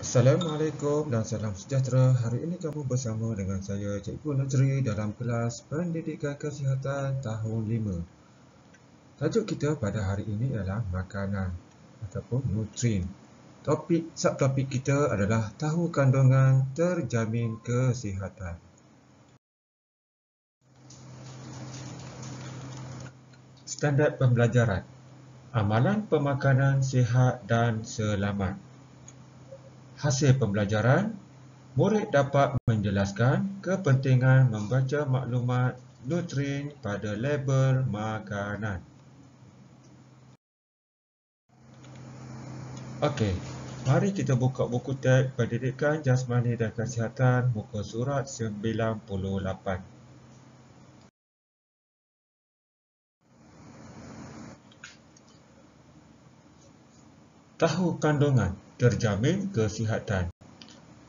Assalamualaikum dan salam sejahtera. Hari ini kamu bersama dengan saya, Cikgu Nazri dalam kelas Pendidikan Kesihatan tahun 5. Tajuk kita pada hari ini ialah makanan ataupun nutrien. Subtopik kita adalah tahu kandungan terjamin kesihatan. Standard pembelajaran. Amalan pemakanan sihat dan selamat. Hasil pembelajaran, murid dapat menjelaskan kepentingan membaca maklumat nutrien pada label makanan. Okey, mari kita buka buku teks Pendidikan Jasmani dan Kesihatan muka surat 98. Tahu kandungan terjamin kesihatan.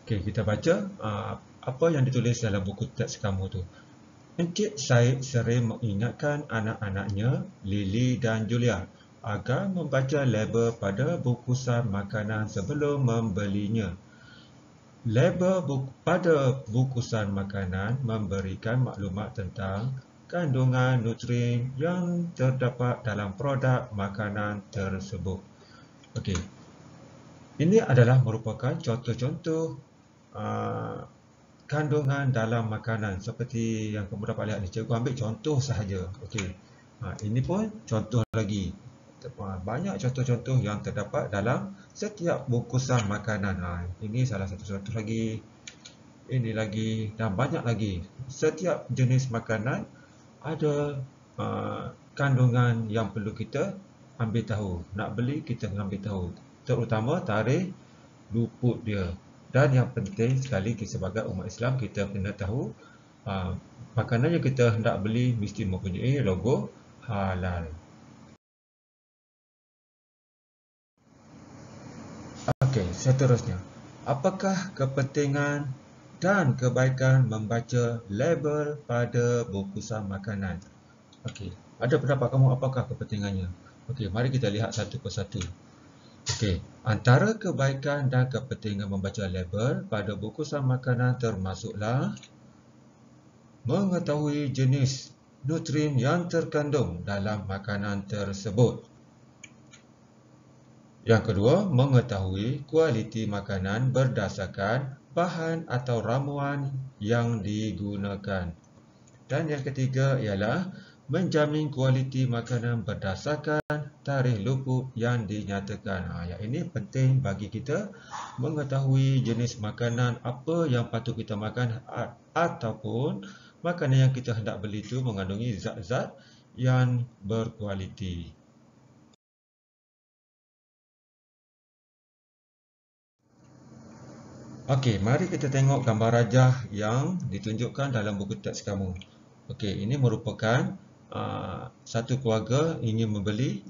Okey, kita baca apa yang ditulis dalam buku teks kamu tu. Encik Said sering mengingatkan anak-anaknya, Lily dan Julia, agar membaca label pada bungkusan makanan sebelum membelinya. Label pada bungkusan makanan memberikan maklumat tentang kandungan nutrien yang terdapat dalam produk makanan tersebut. Okey. Ini adalah merupakan contoh-contoh kandungan dalam makanan seperti yang kamu dapat lihat ni. Cikgu ambil contoh sahaja. Okey. Ini pun contoh lagi. Banyak contoh-contoh yang terdapat dalam setiap bungkusan makanan. Ini salah satu contoh lagi. Ini lagi dan banyak lagi. Setiap jenis makanan ada kandungan yang perlu kita ambil tahu. Nak beli kita ambil tahu. Terutama tarikh luput dia. Dan yang penting sekali sebagai umat Islam kita kena tahu makanan yang kita hendak beli mesti mempunyai logo halal. Okey, seterusnya. Apakah kepentingan dan kebaikan membaca label pada bungkusan makanan? Okey, ada pendapat kamu apakah kepentingannya? Okey, mari kita lihat satu persatu. Okey, antara kebaikan dan kepentingan membaca label pada bungkusan makanan termasuklah mengetahui jenis nutrien yang terkandung dalam makanan tersebut. Yang kedua, mengetahui kualiti makanan berdasarkan bahan atau ramuan yang digunakan. Dan yang ketiga ialah menjamin kualiti makanan berdasarkan tarikh luput yang dinyatakan. Yang ini penting bagi kita mengetahui jenis makanan apa yang patut kita makan ataupun makanan yang kita hendak beli itu mengandungi zat-zat yang berkualiti. Okey, mari kita tengok gambar rajah yang ditunjukkan dalam buku teks kamu. Okey, ini merupakan satu keluarga ingin membeli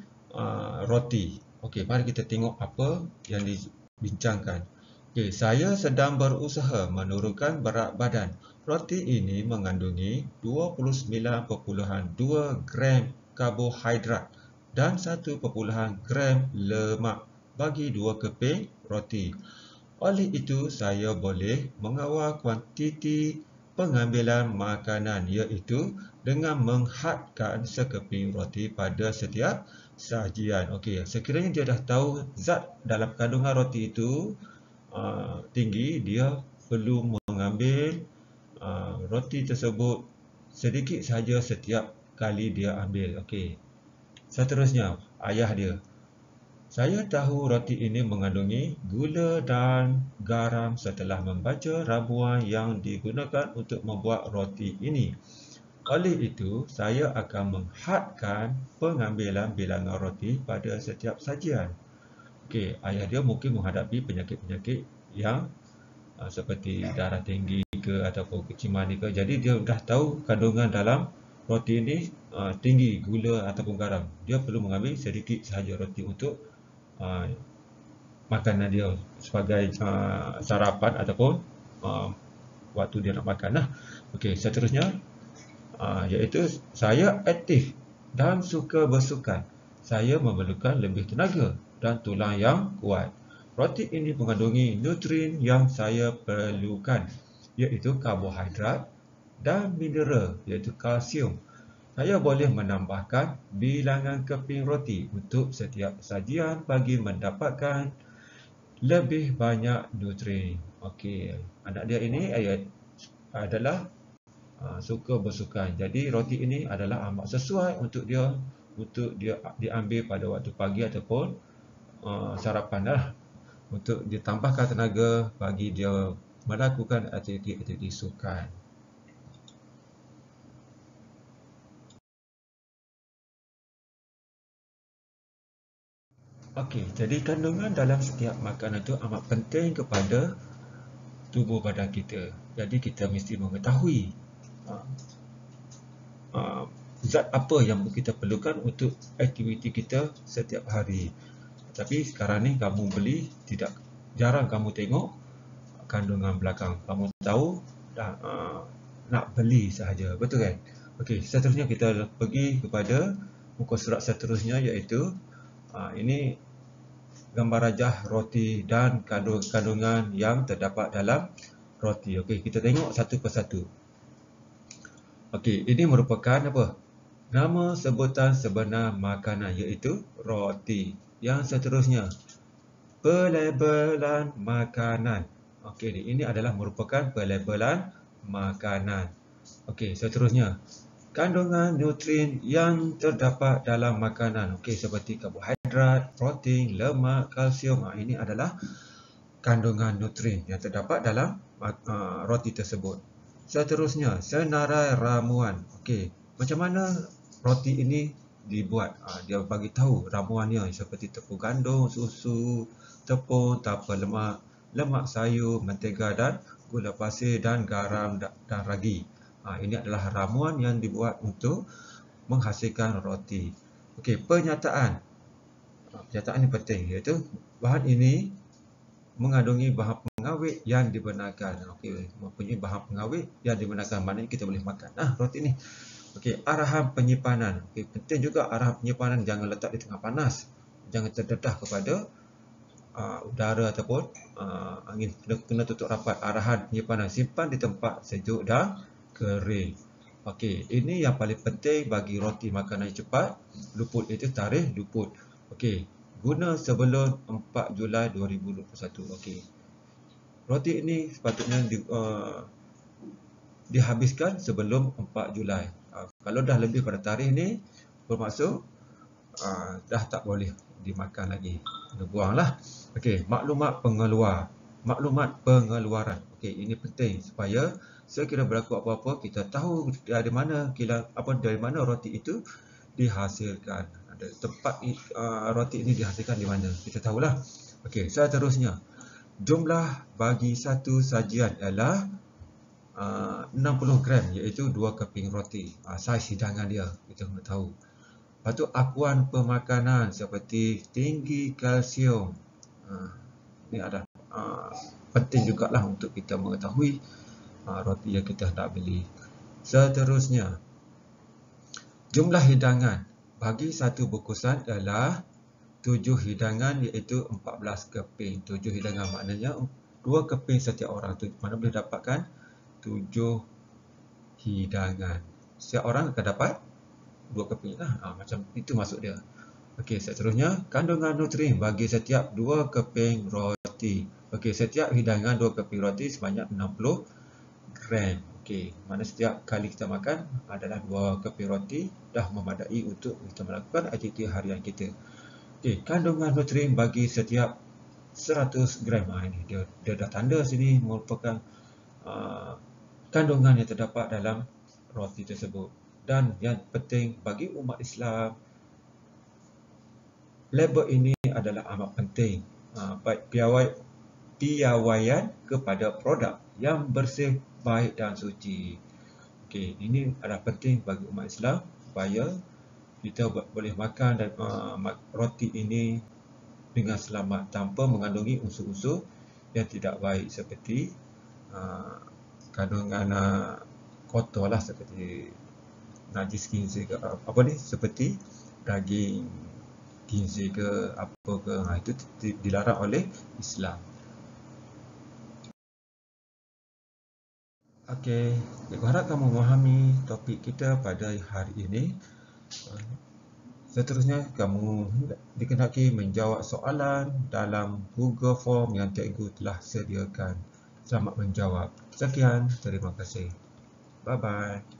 roti. Okey, mari kita tengok apa yang dibincangkan. Okey, saya sedang berusaha menurunkan berat badan. Roti ini mengandungi 29.2 gram karbohidrat dan 1.0 gram lemak bagi 2 keping roti. Oleh itu, saya boleh mengawal kuantiti pengambilan makanan iaitu dengan menghadkan sekeping roti pada setiap sajian. Okey, sekiranya dia dah tahu zat dalam kandungan roti itu tinggi, dia perlu mengambil roti tersebut sedikit sahaja setiap kali dia ambil. Okey. Seterusnya, ayah dia. Saya tahu roti ini mengandungi gula dan garam setelah membaca ramuan yang digunakan untuk membuat roti ini. Oleh itu, saya akan menghadkan pengambilan bilangan roti pada setiap sajian. Okey, ayah dia mungkin menghadapi penyakit-penyakit yang seperti darah tinggi ke ataupun kenciman ke. Jadi dia dah tahu kandungan dalam roti ini tinggi gula ataupun garam. Dia perlu mengambil sedikit sahaja roti untuk makanan dia sebagai sarapan ataupun waktu dia nak makan lah. Okey, seterusnya iaitu saya aktif dan suka bersukan. Saya memerlukan lebih tenaga dan tulang yang kuat. Roti ini mengandungi nutrien yang saya perlukan, iaitu karbohidrat dan mineral, iaitu kalsium. Saya boleh menambahkan bilangan keping roti untuk setiap sajian bagi mendapatkan lebih banyak nutrien. Okey, anak dia ini adalah suka bersukan. Jadi roti ini adalah amat sesuai untuk dia diambil pada waktu pagi ataupun sarapan lah, untuk ditambahkan tenaga bagi dia melakukan aktiviti-aktiviti sukan. Okey, jadi kandungan dalam setiap makanan itu amat penting kepada tubuh badan kita. Jadi kita mesti mengetahui uh, uh, zat apa yang kita perlukan untuk aktiviti kita setiap hari. Tapi sekarang ni kamu beli, jarang kamu tengok kandungan belakang. Kamu tahu dah nak beli sahaja, betul kan? Okey, seterusnya kita pergi kepada muka surat seterusnya, iaitu ini gambar rajah roti dan kandungan yang terdapat dalam roti. Okey, kita tengok satu persatu. Okey, ini merupakan apa? Nama sebutan sebenar makanan, iaitu roti. Yang seterusnya, pelabelan makanan. Okey, ini adalah merupakan pelabelan makanan. Okey, seterusnya, kandungan nutrien yang terdapat dalam makanan. Okey, seperti karbohidrat, protein, lemak, kalsium. Ini adalah kandungan nutrien yang terdapat dalam roti tersebut. Seterusnya, senarai ramuan. Okey, macam mana roti ini dibuat? Dia bagi tahu ramuannya seperti tepung gandum, susu, tepung, tanpa lemak, lemak sayur, mentega dan gula pasir dan garam dan ragi. Ini adalah ramuan yang dibuat untuk menghasilkan roti. Okey, pernyataan. Pernyataan ini penting, iaitu bahan ini mengandungi bahan pengawet yang dibenarkan. Okey, mempunyai bahan pengawet yang dibenarkan, maknanya kita boleh makan roti ni. Okey, arahan penyimpanan. Okey, penting juga arahan penyimpanan, jangan letak di tengah panas. Jangan terdedah kepada udara ataupun angin. Kena tutup rapat. Arahan penyimpanan, simpan di tempat sejuk dan kering. Okey, ini yang paling penting bagi roti makanan cepat luput, itu tarikh luput. Okey, guna sebelum 4 Julai 2021. Okey, roti ini sepatutnya dihabiskan sebelum 4 Julai. Kalau dah lebih pada tarikh ni, bermaksud dah tak boleh dimakan lagi, kena buanglah. Okey, maklumat pengeluaran. Okey, ini penting supaya sekiranya berlaku apa-apa, kita tahu dari mana roti itu dihasilkan. Ada tempat roti ini dihasilkan di mana, kita tahulah. Okey, seterusnya, jumlah bagi satu sajian ialah 60 gram, iaitu 2 keping roti. Saiz hidangan dia kita kena tahu. Lepas tu, akuan pemakanan seperti tinggi kalsium. Ini adalah penting jugalah untuk kita mengetahui roti yang kita nak beli. Seterusnya, jumlah hidangan bagi satu bungkusan adalah 7 hidangan, iaitu 14 keping. 7 hidangan maknanya 2 keping setiap orang. Mana boleh dapatkan 7 hidangan. Setiap orang akan dapat 2 keping lah. Macam itu maksud dia. Okey, seterusnya, kandungan nutrien bagi setiap 2 keping roti. Okey, setiap hidangan 2 keping roti sebanyak 60 gram. Okey, mana setiap kali kita makan adalah 2 keping roti, dah memadai untuk kita melakukan aktiviti harian kita. Okey, kandungan nutrien bagi setiap 100 gram. Ini dia dah tanda sini merupakan kandungan yang terdapat dalam roti tersebut. Dan yang penting bagi umat Islam, label ini adalah amat penting. Baik piawaian kepada produk yang bersih, baik dan suci. Okey, ini adalah penting bagi umat Islam supaya kita boleh makan dan roti ini dengan selamat tanpa mengandungi unsur-unsur yang tidak baik, seperti kandungan kotor lah, seperti najis gizi, seperti daging gizi ke apa ke, itu dilarang oleh Islam. Okey, cikgu harap kamu memahami topik kita pada hari ini. Seterusnya, kamu dikenaki menjawab soalan dalam Google Form yang cikgu telah sediakan. Selamat menjawab. Sekian, terima kasih. Bye-bye.